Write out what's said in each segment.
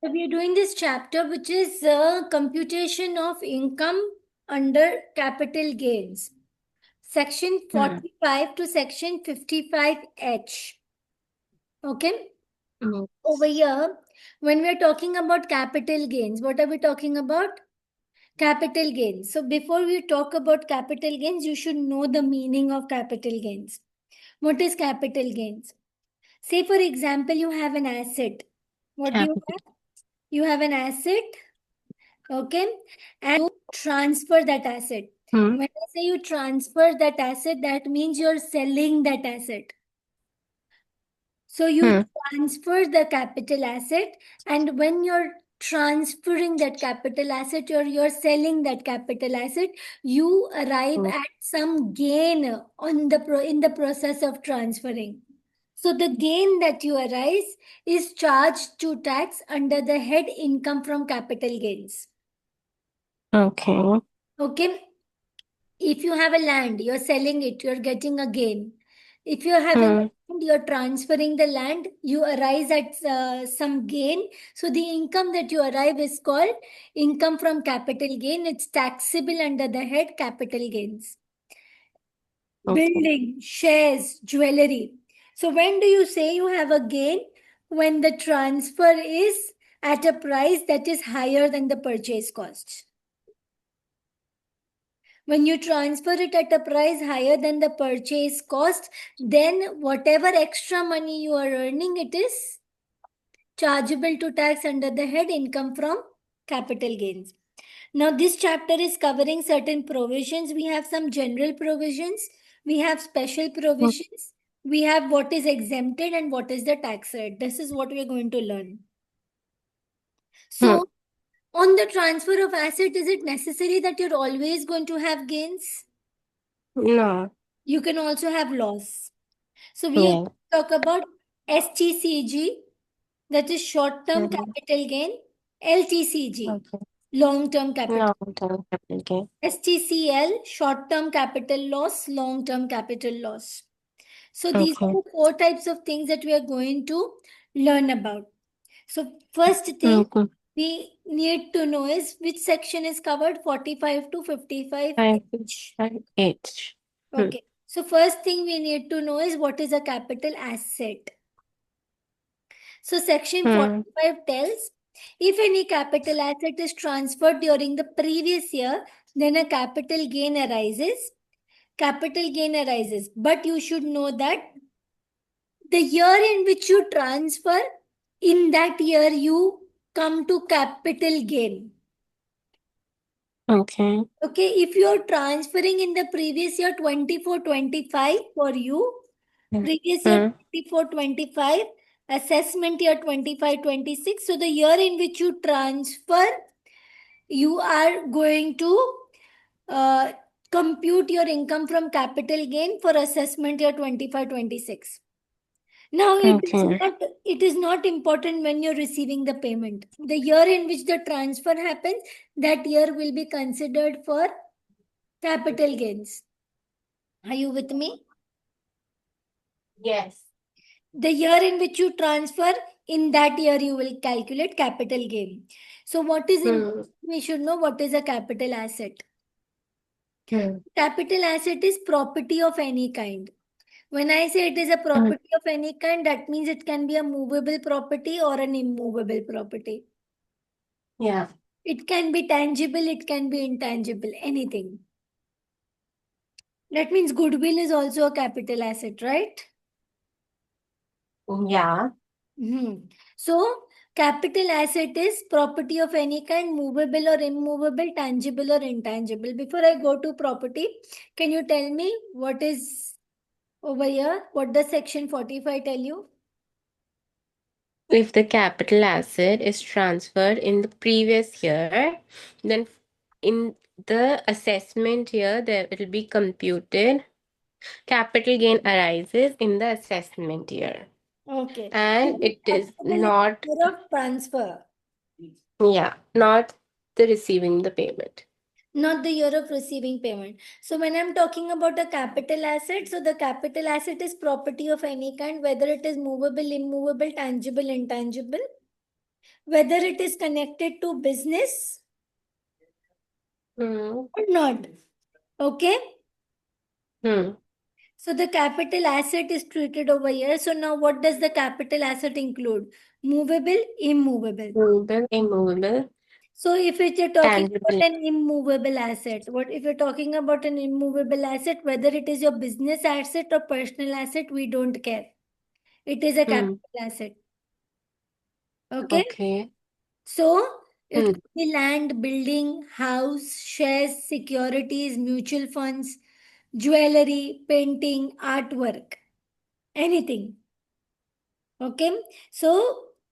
So we are doing this chapter, which is computation of income under capital gains, section Hmm. 45 to section 55H. Okay. Mm. Over here, when we are talking about capital gains, what are we talking about? Capital gains. So before we talk about capital gains, you should know the meaning of capital gains. What is capital gains? Say, for example, you have an asset. What do you Capital. have? You have an asset. Okay. And you transfer that asset. Hmm. When I say you transfer that asset, that means you're selling that asset. So you Hmm. transfer the capital asset, and when you're transferring that capital asset, you're selling that capital asset, you arrive Hmm. at some gain on in the process of transferring. So the gain that you arise is charged to tax under the head income from capital gains. Okay. Okay. If you have a land, you're selling it, you're getting a gain. If you're having Hmm. a land, you're transferring the land, you arise at some gain. So the income that you arrive is called income from capital gain. It's taxable under the head capital gains. Okay. Building, shares, jewelry. So when do you say you have a gain? When the transfer is at a price that is higher than the purchase cost. When you transfer it at a price higher than the purchase cost, then whatever extra money you are earning, it is chargeable to tax under the head income from capital gains. Now, this chapter is covering certain provisions. We have some general provisions, we have special Hmm. provisions, we have what is exempted and what is the tax rate. This is what we are going to learn. Hmm. So, on the transfer of asset, is it necessary that you're always going to have gains? No. You can also have loss. So we are going Yeah. to talk about STCG, that is short term Hmm. capital gain, LTCG, Okay. long term capital, No. Don't capital gain. STCL, short term capital loss, long term capital loss. So these are Okay. the four types of things that we are going to learn about. So, first thing Okay. we need to know is which section is covered, 45 to 55 Five. each. 5. 8. Hmm. Okay. So, first thing we need to know is what is a capital asset. So section Hmm. 45 tells if any capital asset is transferred during the previous year, then a capital gain arises. Capital gain arises. But you should know that the year in which you transfer, in that year you come to capital gain. Okay. Okay, if you're transferring in the previous year 24-25 for you, Hmm. previous year Hmm. 24-25, assessment year 25-26. So the year in which you transfer, you are going to uh, compute your income from capital gain for assessment year 25-26. Now Okay. it is not important when you're receiving the payment. The year in which the transfer happens, that year will be considered for capital gains. Are you with me? Yes. The year in which you transfer, in that year you will calculate capital gain. So what is important? Hmm. We should know what is a capital asset. Hmm. Capital asset is property of any kind. When I say it is a Hmm. property of any kind, that means it can be a movable property or an immovable property. Yeah. It can be tangible, it can be intangible, anything. That means goodwill is also a capital asset, right? Yeah. So, capital asset is property of any kind, movable or immovable, tangible or intangible. Before I go to property, can you tell me what is over here? What does section 45 tell you? If the capital asset is transferred in the previous year, then in the assessment year, there will be computed. Capital gain arises in the assessment year, Okay. Is and it it is applicable in not, the year of transfer, yeah, not the receiving the payment. not the year of receiving payment. So, when I'm talking about a capital asset, so the capital asset is property of any kind, whether it is movable, immovable, tangible, intangible. whether it is connected to business Hmm. or not. Okay. Hmm. So the capital asset is treated over here. So now what does the capital asset include? Movable, immovable. Movable, immovable, So if you're talking tangible. about an immovable asset, what if you're talking about an immovable asset, whether it is your business asset or personal asset, we don't care. It is a Hmm. capital asset. Okay. Okay. So it Hmm. could be land, building, house, shares, securities, mutual funds, jewelry, painting, artwork, anything. Okay. So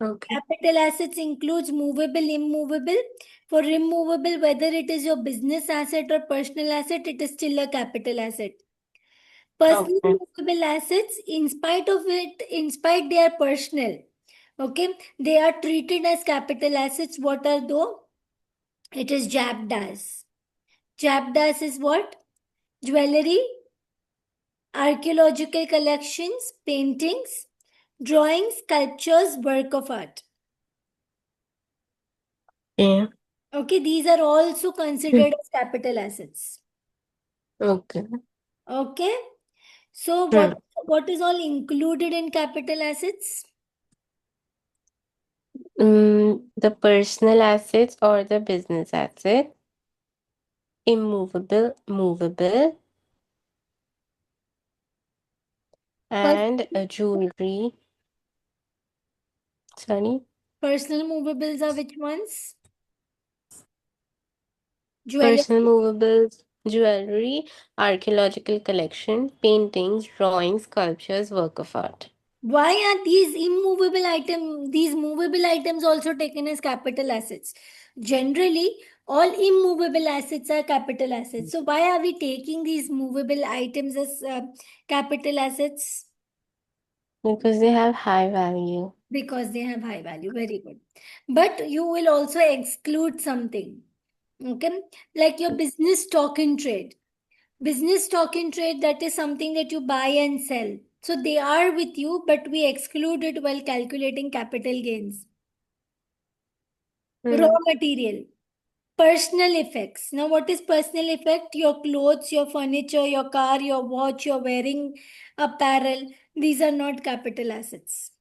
Okay. capital assets includes movable, immovable. For immovable, whether it is your business asset or personal asset, it is still a capital asset. Personal Okay. movable assets, in spite they are personal, okay, they are treated as capital assets. What are though? It is Japdas. Japdas is what? Jewelry, archaeological collections, paintings, drawings, sculptures, work of art. Yeah. Okay, these are also Hmm. considered as capital assets. Okay. Okay, so Hmm. what is all included in capital assets? The personal assets or the business asset, immovable, movable, Per- and jewelry. Sorry. Personal movables are which ones? Jewelry. Personal movables, jewelry, archaeological collection, paintings, drawings, sculptures, work of art. Why are these movable items also taken as capital assets? Generally, all immovable assets are capital assets. So why are we taking these movable items as capital assets? Because they have high value. Because they have high value. Very good. But you will also exclude something. Okay. Like your business stock in trade. Business stock in trade, that is something that you buy and sell. So they are with you, but we exclude it while calculating capital gains. Raw Hmm. material. Personal effects. Now, what is personal effect? Your clothes, your furniture, your car, your watch, your wearing apparel. These are not capital assets.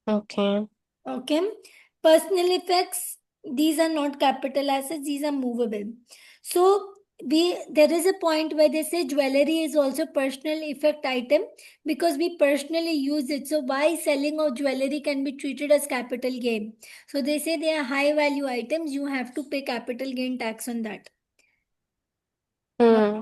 Okay. Okay. Personal effects, these are not capital assets, these are movable. So there is a point where they say jewelry is also personal effect item because we personally use it. So why selling of jewelry can be treated as capital gain? So they say they are high value items, you have to pay capital gain tax on that. Hmm.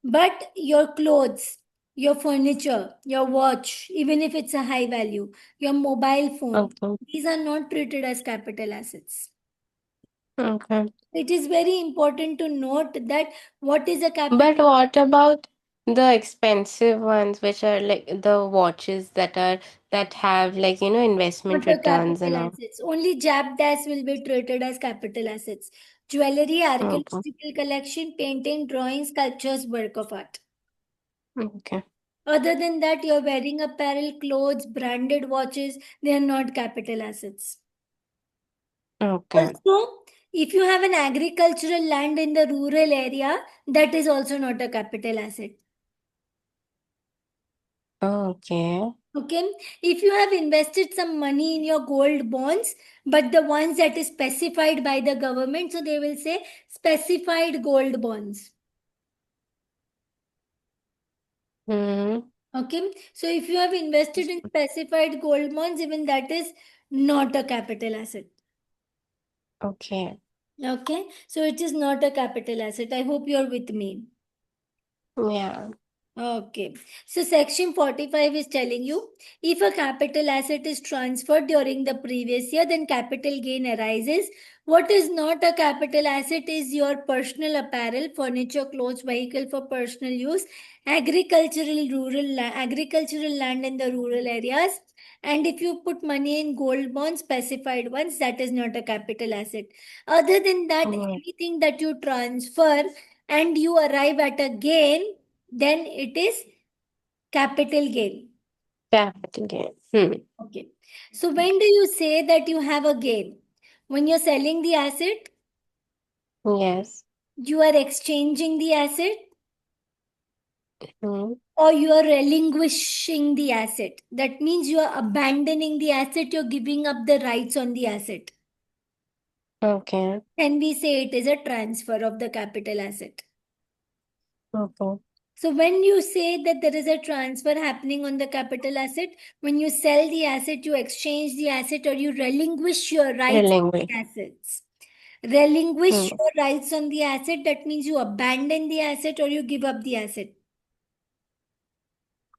But your clothes, your furniture, your watch, even if it's a high value, your mobile phone, Okay. these are not treated as capital assets. Okay. It is very important to note that what is a capital, But what about the expensive ones, which are like the watches that have like, investment not a returns capital and all? assets. Only Japdas will be treated as capital assets. Jewelry, Okay. archaeological collection, painting, drawing, sculptures, work of art. Okay. Other than that, you're wearing apparel, clothes, branded watches, they are not capital assets. Okay. Also, if you have an agricultural land in the rural area, that is also not a capital asset. Okay. Okay. If you have invested some money in your gold bonds, but the ones that is specified by the government, so they will say specified gold bonds. Hmm. Okay. So if you have invested in specified gold bonds, even that is not a capital asset. Okay. Okay. So it is not a capital asset. I hope you're with me. Yeah. Okay. So section 45 is telling you if a capital asset is transferred during the previous year, then capital gain arises. What is not a capital asset is your personal apparel, furniture, clothes, vehicle for personal use, agricultural land in the rural areas. And if you put money in gold bonds, specified ones, that is not a capital asset. Other than that, Mm. anything that you transfer and you arrive at a gain, then it is capital gain. Capital gain. Okay. So when do you say that you have a gain? When you're selling the asset, Yes. you are exchanging the asset, Hmm. or you are relinquishing the asset. That means you are abandoning the asset, you're giving up the rights on the asset. Okay. And we say it is a transfer of the capital asset. Okay. So when you say that there is a transfer happening on the capital asset, when you sell the asset, you exchange the asset or you relinquish your rights on Relinquish. the assets. Relinquish Hmm. your rights on the asset, that means you abandon the asset or you give up the asset.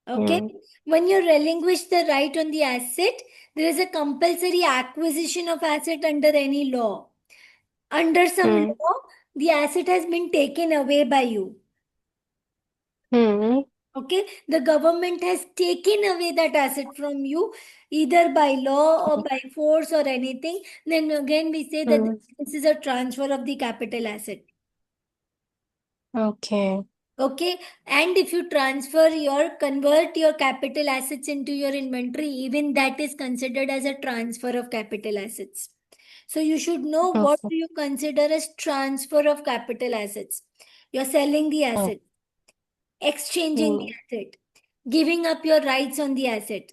Okay? Hmm. When you relinquish the right on the asset, there is a compulsory acquisition of asset under any law. Under some Hmm. law, the asset has been taken away by you. Hmm. Okay, the government has taken away that asset from you either by law or by force or anything. Then again, we say that Hmm. this is a transfer of the capital asset. Okay. Okay, and if you convert your capital assets into your inventory, even that is considered as a transfer of capital assets. So you should know what Okay. do you consider as transfer of capital assets. You're selling the Oh. asset, exchanging Hmm. the asset, giving up your rights on the asset.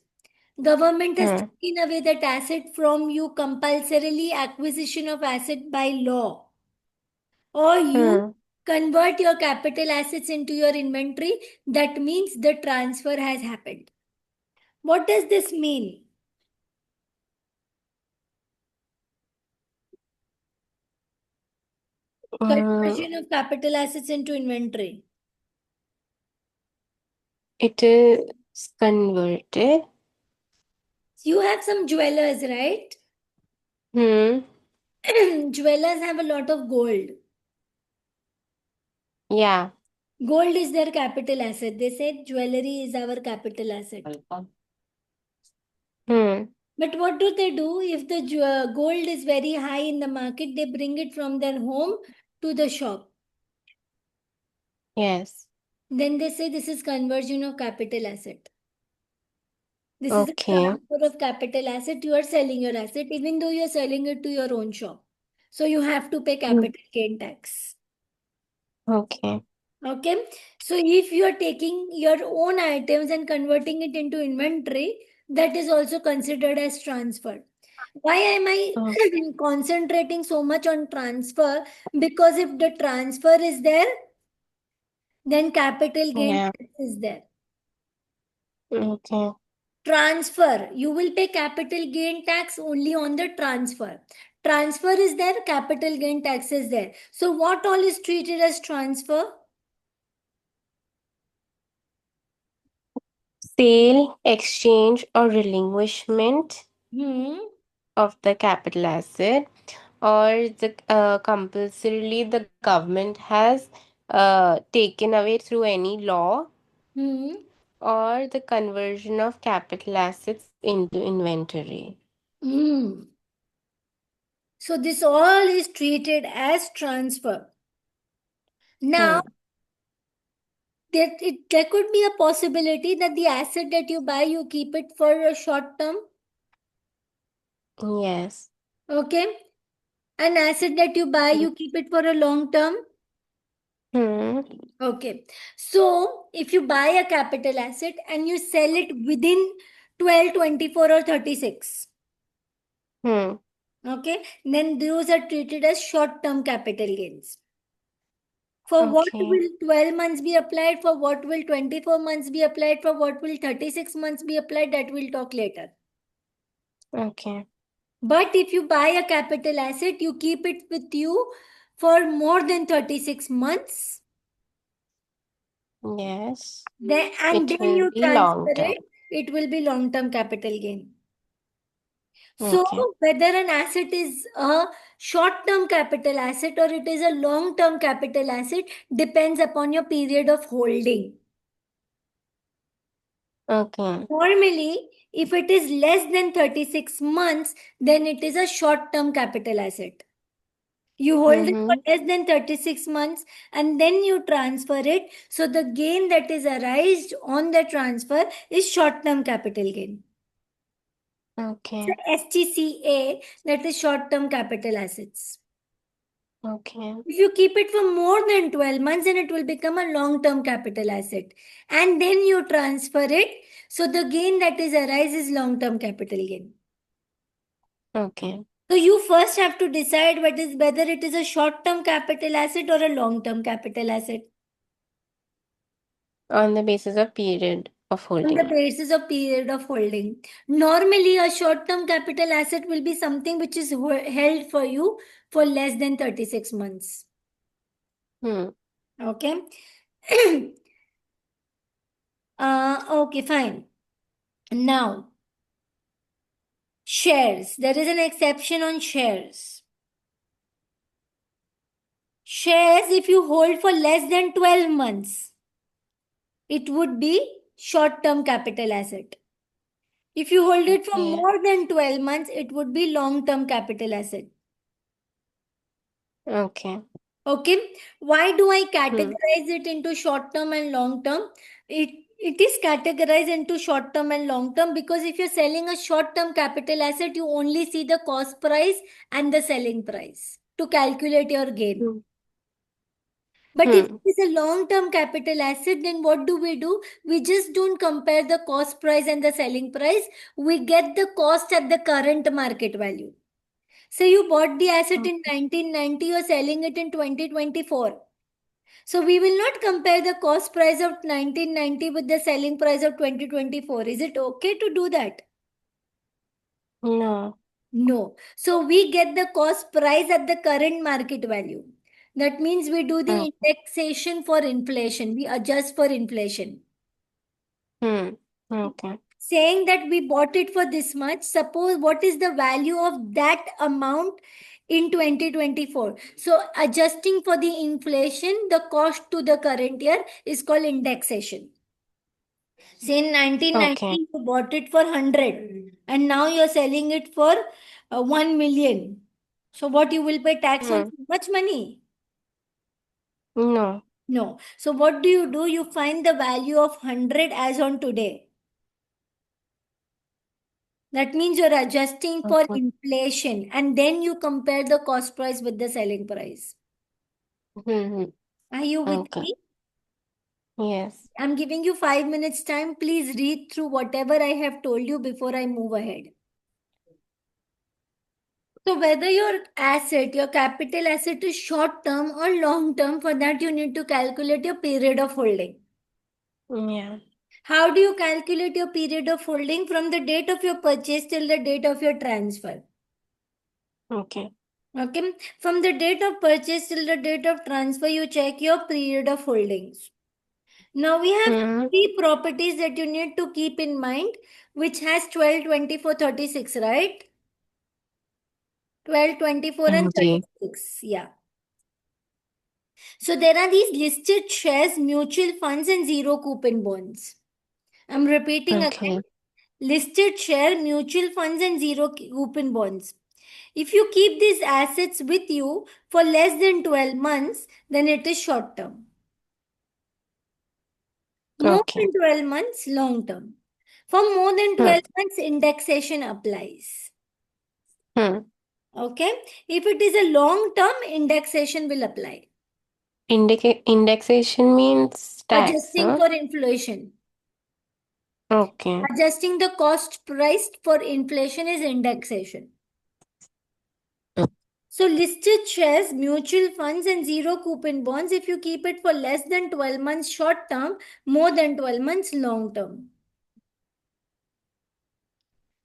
Government has Hmm. taken away that asset from you compulsorily acquisition of asset by law. Or you Hmm. convert your capital assets into your inventory. That means the transfer has happened. What does this mean? Hmm. Conversion of capital assets into inventory. It is converted. You have some jewelers, right? Hmm. Jewelers have a lot of gold. Yeah. Gold is their capital asset. They say jewelry is our capital asset. Hmm. But what do they do if the gold is very high in the market? They bring it from their home to the shop. Yes. Then they say this is conversion of capital asset. This is a Okay. transfer of capital asset. You are selling your asset even though you are selling it to your own shop. So you have to pay Hmm. capital gain tax. Okay. Okay. So if you are taking your own items and converting it into inventory, that is also considered as transfer. Why am I Oh. concentrating so much on transfer? Because if the transfer is there, then capital gain Yeah. tax is there. Okay. Transfer, you will pay capital gain tax only on the transfer. Transfer is there, capital gain tax is there. So what all is treated as transfer? Sale, exchange, or relinquishment Hmm. of the capital asset, or the compulsorily the government has taken away through any law, Hmm. or the conversion of capital assets into inventory. Hmm. So this all is treated as transfer. Now, Hmm. there could be a possibility that the asset that you buy, you keep it for a short term. Yes. Okay. An asset that you buy, you keep it for a long term. Hmm. Okay. So if you buy a capital asset and you sell it within 12, 24, or 36, Hmm. okay, then those are treated as short term capital gains. For what Okay. will 12 months be applied? For what will 24 months be applied? For what will 36 months be applied? That we'll talk later. Okay. But if you buy a capital asset, you keep it with you for more than 36 months. Yes. And It then will you be transfer long term. it, it will be long term capital gain. So, Okay. whether an asset is a short term capital asset or it is a long term capital asset depends upon your period of holding. Okay. Normally, if it is less than 36 months, then it is a short term capital asset. You hold it for Mm-hmm. less than 36 months and then you transfer it. So the gain that is arised on the transfer is short-term capital gain. So Okay. STCA, that is short-term capital assets. Okay. If you keep it for more than 12 months, then it will become a long-term capital asset. And then you transfer it. So the gain that is arises long-term capital gain. Okay. So you first have to decide whether it is a short-term capital asset or a long-term capital asset. On the basis of period of On the holding. basis of period of holding. Normally, a short-term capital asset will be something which is held for you for less than 36 months. Hmm. Okay. Okay, fine. Now, shares. There is an exception on shares. Shares, if you hold for less than 12 months, it would be short-term capital asset. If you hold it for Okay. more than 12 months, it would be long-term capital asset. Okay. Okay. Why do I Hmm. categorize it into short-term and long-term? It is categorized into short-term and long-term because if you're selling a short-term capital asset, you only see the cost price and the selling price to calculate your gain. Hmm. But if Hmm. it is a long-term capital asset, then what do? We just don't compare the cost price and the selling price. We get the cost at the current market value. So you bought the asset in 1990, you're selling it in 2024. So we will not compare the cost price of 1990 with the selling price of 2024. Is it okay to do that? No. No. So we get the cost price at the current market value. That means we do the Oh. indexation for inflation. We adjust for inflation. Hmm. Okay. Saying that we bought it for this much, suppose what is the value of that amount in 2024? So adjusting for the inflation, the cost to the current year is called indexation. Say in 1990 Okay. you bought it for 100 and now you're selling it for 1 million. So what you will pay tax on Hmm. so much money? No. No. So what do? You find the value of 100 as on today. That means you're adjusting for Okay. inflation and then you compare the cost price with the selling price. Hmm. Are you with Okay. me? Yes. I'm giving you 5 minutes time. Please read through whatever I have told you before I move ahead. So whether your capital asset is short term or long term, for that you need to calculate your period of holding. Yeah. How do you calculate your period of holding? From the date of your purchase till the date of your transfer. Okay. Okay. From the date of purchase till the date of transfer, you check your period of holdings. Now we have Hmm. three properties that you need to keep in mind, which has 12, 24, 36, right? 12, 24, and Okay. 36. Yeah. So there are these listed shares, mutual funds, and zero coupon bonds. I'm repeating again. Okay. Listed share, mutual funds, and zero coupon bonds. If you keep these assets with you for less than 12 months, then it is short term. More Okay. than 12 months, long term. For more than Hmm. 12 months, indexation applies. Hmm. Okay? If it is a long term, indexation will apply. Indexation means tax, Adjusting huh? for inflation. Okay. Adjusting the cost price for inflation is indexation. So, listed shares, mutual funds, and zero coupon bonds, if you keep it for less than 12 months short term, more than 12 months long term.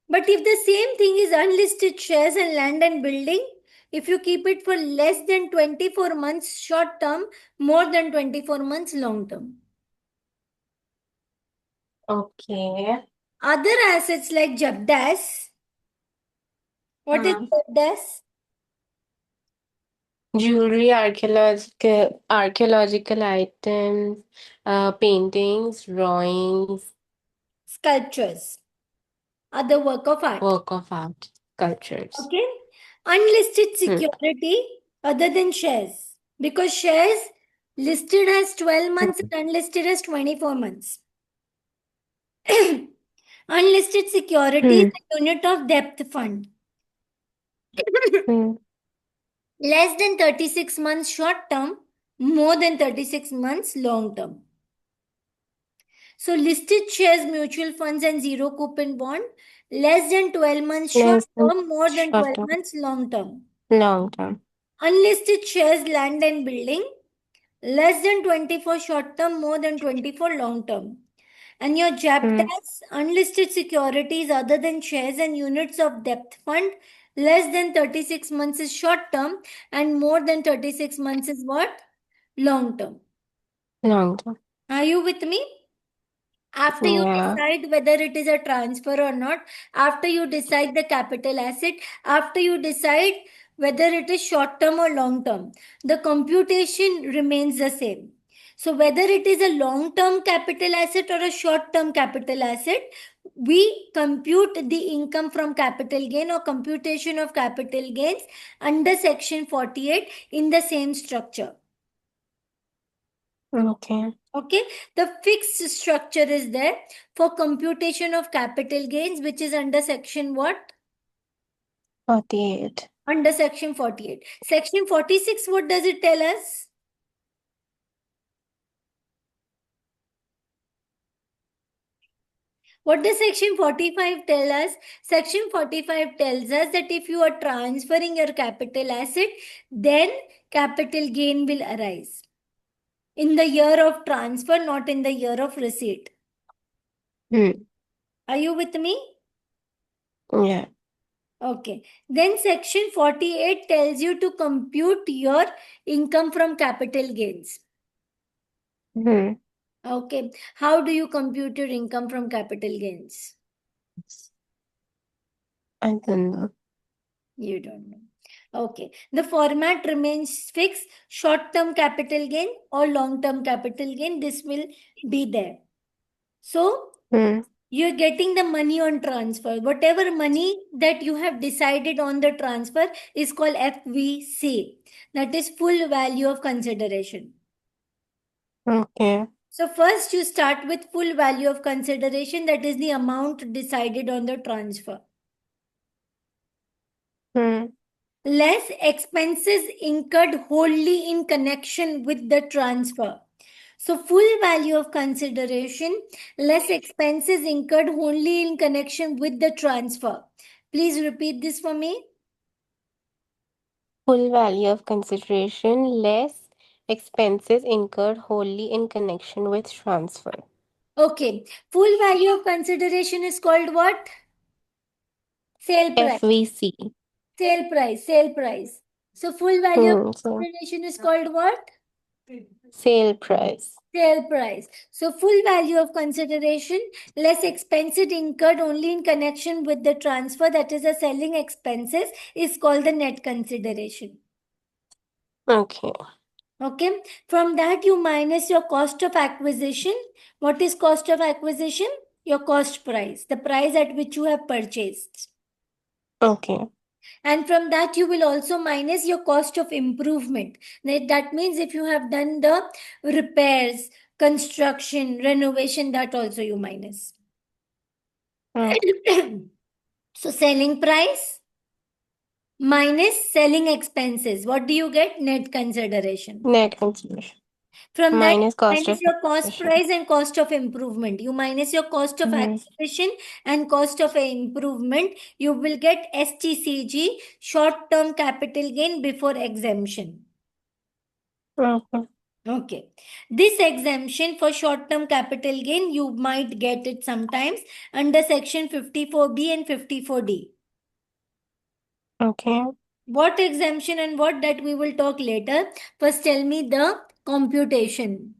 But if the same thing is unlisted shares and land and building, if you keep it for less than 24 months short term, more than 24 months long term. Okay. Other assets like Jabdas, what is Hmm. Jabdas? Jewelry, archaeological items, paintings, drawings, Sculptures, other work of art. work of art, sculptures. Okay. Unlisted Hmm. security. other than shares, because shares listed as 12 months and unlisted as 24 months. Unlisted securities, Hmm. a unit of depth fund. Hmm. Less than 36 months short term, more than 36 months long term. So listed shares, mutual funds, and zero coupon bond, less than 12 months short Less than term, more than short 12 term, months long term. long term. Unlisted shares, land and building, less than 24 short term, more than 24 long term. And your Hmm. JAPTAS, unlisted securities other than shares and units of depth fund, less than 36 months is short term, and more than 36 months is what? Long term. Long term. Are you with me? After you Yeah. decide whether it is a transfer or not, after you decide the capital asset, after you decide whether it is short term or long term, the computation remains the same. So, whether it is a long term capital asset or a short term capital asset, we compute the income from capital gain or computation of capital gains under section 48 in the same structure. Okay. Okay, the fixed structure is there for computation of capital gains, which is under section what? 48. Under section 48. Section 46, what does it tell us? What does section 45 tell us? Section 45 tells us that if you are transferring your capital asset, then capital gain will arise in the year of transfer, not in the year of receipt. Hmm. Are you with me? Yeah. Okay. Then section 48 tells you to compute your income from capital gains. Hmm. Okay. How do you compute your income from capital gains? I don't know. You don't know. Okay. The format remains fixed. Short-term capital gain or long-term capital gain. This will be there. So Hmm. you're getting the money on transfer. Whatever money that you have decided on the transfer is called FVC. That is full value of consideration. Okay. So first you start with full value of consideration, that is the amount decided on the transfer. Hmm. Less expenses incurred wholly in connection with the transfer. So full value of consideration, less expenses incurred only in connection with the transfer. Please repeat this for me. Full value of consideration less expenses incurred wholly in connection with transfer. Okay. Full value of consideration is called what? Sale price. FVC. Sale price. Sale price. So full value of So consideration is called what? sale price. Sale price. So full value of consideration less expenses incurred only in connection with the transfer, that is the selling expenses, is called the net consideration. Okay. Okay. From that you minus your cost of acquisition. What is cost of acquisition? Your cost price, the price at which you have purchased. Okay. And from that you will also minus your cost of improvement. That means if you have done the repairs, construction, renovation, that also you minus. Hmm. So selling price minus selling expenses. What do you get? Net consideration. Net consideration. From that, Minus cost minus of your cost acquisition. price and cost of improvement. You minus your cost of Hmm. acquisition and cost of improvement. You will get STCG, short term capital gain before exemption. Okay. Okay. This exemption for short term capital gain, you might get it sometimes under section 54B and 54D. Okay. What exemption and what, that we will talk later. First, tell me the computation.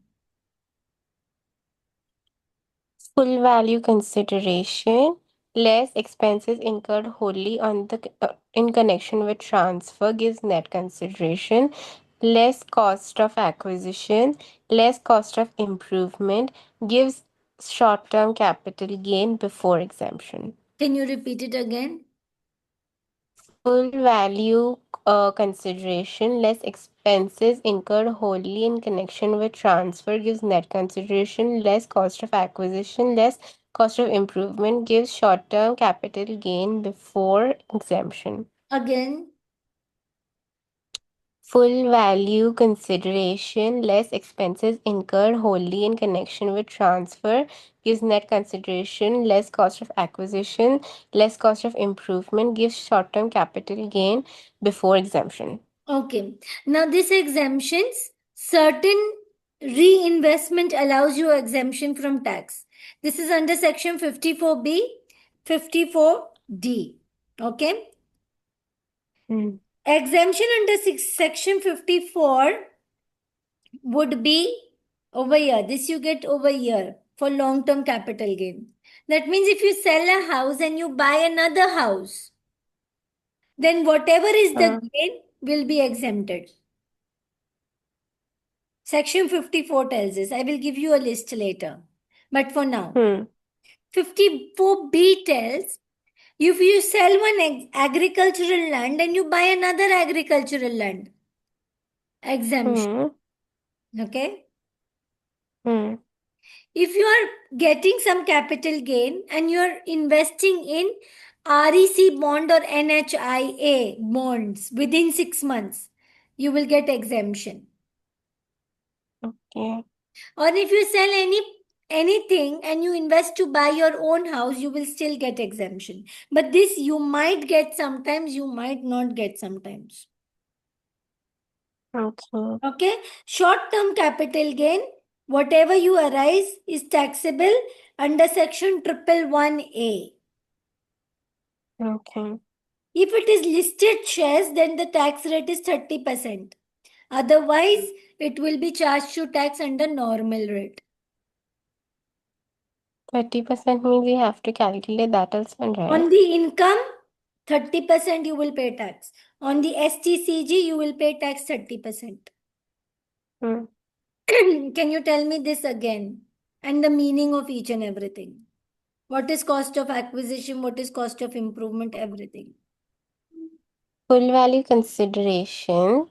Full value consideration less expenses incurred wholly on the in connection with transfer gives net consideration less cost of acquisition less cost of improvement gives short term capital gain before exemption. Can you repeat it again? Full value consideration less expenses incurred wholly in connection with transfer gives net consideration less cost of acquisition less cost of improvement gives short-term capital gain before exemption. Again. Full value consideration less expenses incurred wholly in connection with transfer gives net consideration less cost of acquisition less cost of improvement gives short-term capital gain before exemption. Okay. Now this exemptions, certain reinvestment allows you exemption from tax. This is under section 54B, 54D. Okay. Hmm. Exemption under section 54 would be over here. This you get over here for long-term capital gain. That means if you sell a house and you buy another house, then whatever is the Hmm. gain will be exempted. Section 54 tells us. I will give you a list later. But for now, Hmm. 54B tells if you sell one agricultural land and you buy another agricultural land, exemption. Hmm. Okay. Hmm. If you are getting some capital gain and you are investing in REC bond or NHIA bonds within 6 months, you will get exemption. Okay. Or if you sell anything and you invest to buy your own house, you will still get exemption. But this you might get sometimes, you might not get sometimes. Okay. Okay. Short term capital gain, whatever you arise is taxable under section 111A. Okay. If it is listed shares, then the tax rate is 30%. Otherwise, it will be charged to tax under normal rate. 30% means we have to calculate that also, right? On the income, 30% you will pay tax. On the STCG, you will pay tax 30%. Hmm. Can you tell me this again? And the meaning of each and everything. What is cost of acquisition? What is cost of improvement? Everything. Full value consideration,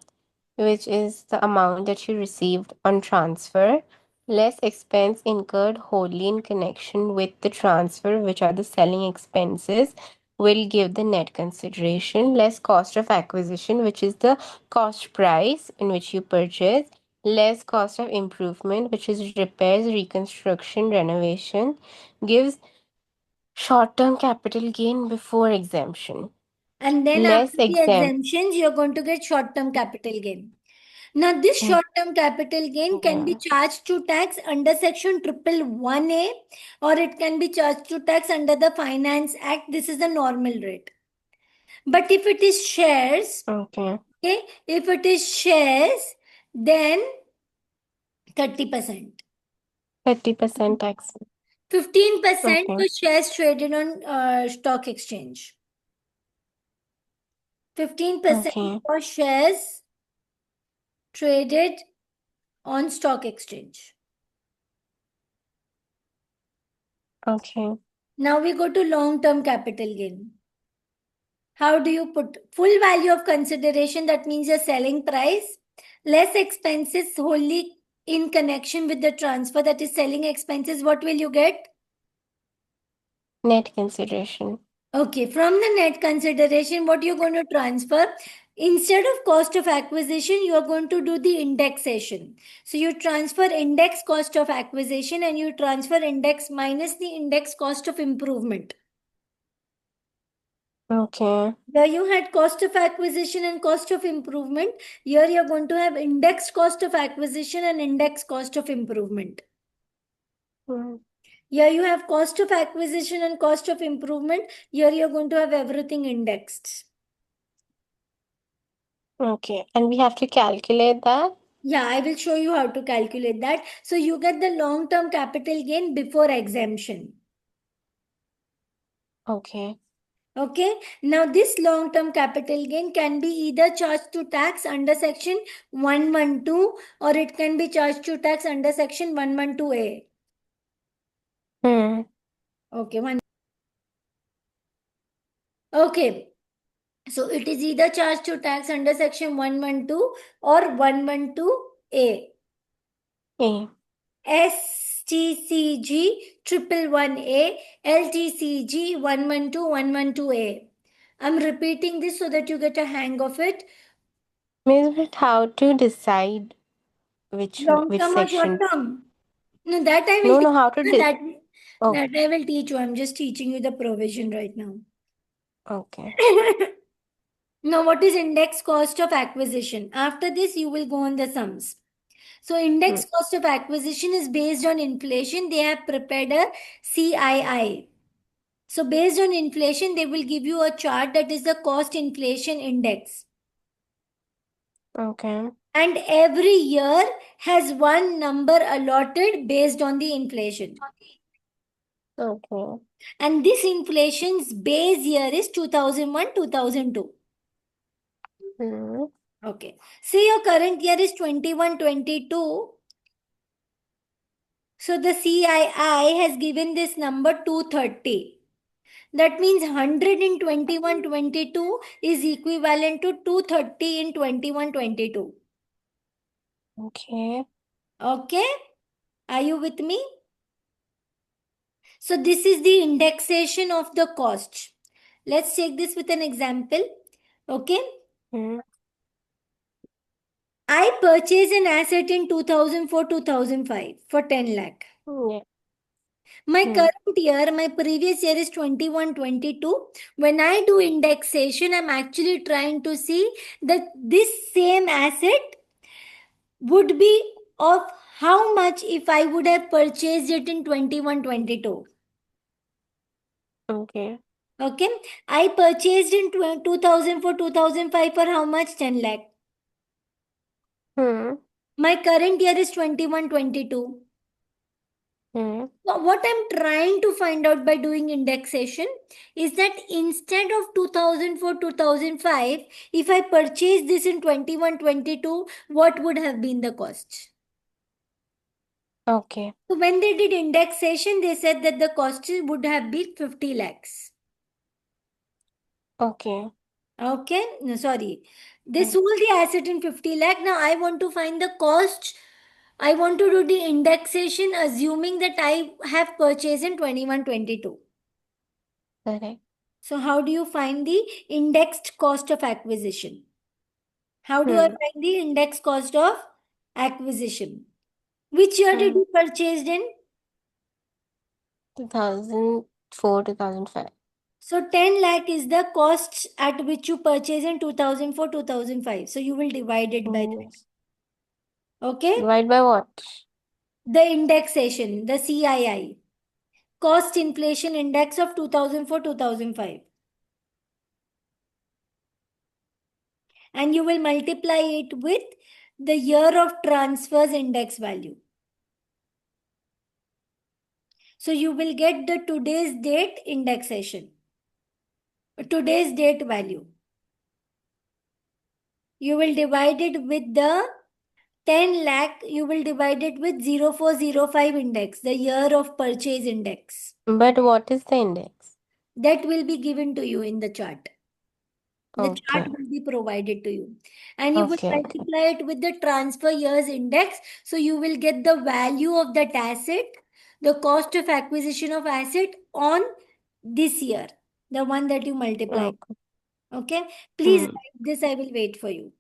which is the amount that you received on transfer, less expense incurred wholly in connection with the transfer, which are the selling expenses, will give the net consideration, less cost of acquisition, which is the cost price in which you purchase, less cost of improvement, which is repairs, reconstruction, renovation, gives short term capital gain before exemption. And then Less after the exempt. exemptions, you're going to get short term capital gain. Now, this short term capital gain can be charged to tax under section 111A or it can be charged to tax under the Finance Act. This is the normal rate. But if it is shares, Okay. okay, if it is shares, then 30%. 30% tax. 15% Okay. for shares traded on stock exchange. 15% Okay. for shares traded on stock exchange. Okay. Now we go to long term capital gain. How do you put full value of consideration? That means your selling price, less expenses wholly in connection with the transfer, that is selling expenses. What will you get? Net consideration. Okay, from the net consideration, what you're going to transfer, instead of cost of acquisition, you are going to do the indexation. So you transfer index cost of acquisition and you transfer index minus the index cost of improvement. Okay. Here you had cost of acquisition and cost of improvement. Here you're going to have indexed cost of acquisition and index cost of improvement. Hmm. Here you have cost of acquisition and cost of improvement. Here you're going to have everything indexed. Okay. And we have to calculate that. Yeah, I will show you how to calculate that. So you get the long-term capital gain before exemption. Okay. Okay. Now this long-term capital gain can be either charged to tax under section 112 or it can be charged to tax under section 112A. Hmm. Okay, one. Okay. So it is either charged to tax under section 112 or 112A. A. STCG 111A, LTCG 112A. I'm repeating this so that you get a hang of it. Miss, but how to decide Long which term or short section? term? No, that I will No, teach no, how to you. de Oh, That I will teach you. I'm just teaching you the provision right now. okay. Now, what is index cost of acquisition? After this, you will go on the sums. So, Hmm. index cost of acquisition is based on inflation. They have prepared a CII. So, based on inflation, they will give you a chart that is the cost inflation index. Okay. And every year has one number allotted based on the inflation. Okay. And this inflation's base year is 2001, 2002. Hmm. Okay. Say your current year is 21, 22. So the CII has given this number 230. That means 100 in 21, 22 is equivalent to 230 in 21, 22. Okay. Okay. Are you with me? So this is the indexation of the cost. Let's take this with an example. Okay. Hmm. I purchased an asset in 2004, 2005 for 10 lakh. Yeah. My Hmm. current year, my previous year is 21, 22. When I do indexation, I'm actually trying to see that this same asset would be of how much if I would have purchased it in 21, 22. Okay. Okay. I purchased in 2004, 2005 for how much? 10 lakh. Hmm. My current year is 21, 22. Hmm. So what I'm trying to find out by doing indexation is that instead of 2004, 2005, if I purchase this in 21, 22, what would have been the cost? Okay. So when they did indexation, they said that the cost would have been 50 lakhs. Okay. Okay, no, sorry. They Hmm. sold the asset in 50 lakh. Now I want to find the cost. I want to do the indexation assuming that I have purchased in 21, 22. Correct. So, how do you find the indexed cost of acquisition? How do I Hmm. find the index cost of acquisition? Which year did Hmm. you purchased in? 2004, 2005. So, 10 lakh is the cost at which you purchase in 2004, 2005. So, you will divide it by that. Yes. Okay? Divide by what? The indexation, the CII, cost inflation index of 2004, 2005. And you will multiply it with the year of transfers index value. So you will get the today's date indexation, today's date value. You will divide it with the 10 lakh, you will divide it with 0405 index, the year of purchase index. But what is the index? That will be given to you in the chart. The chart Okay. will be provided to you. And you will Okay. Okay. multiply it with the transfer years index. So you will get the value of that asset, the cost of acquisition of asset on this year, the one that you multiply. Okay. Okay. Please Hmm. write this. I will wait for you.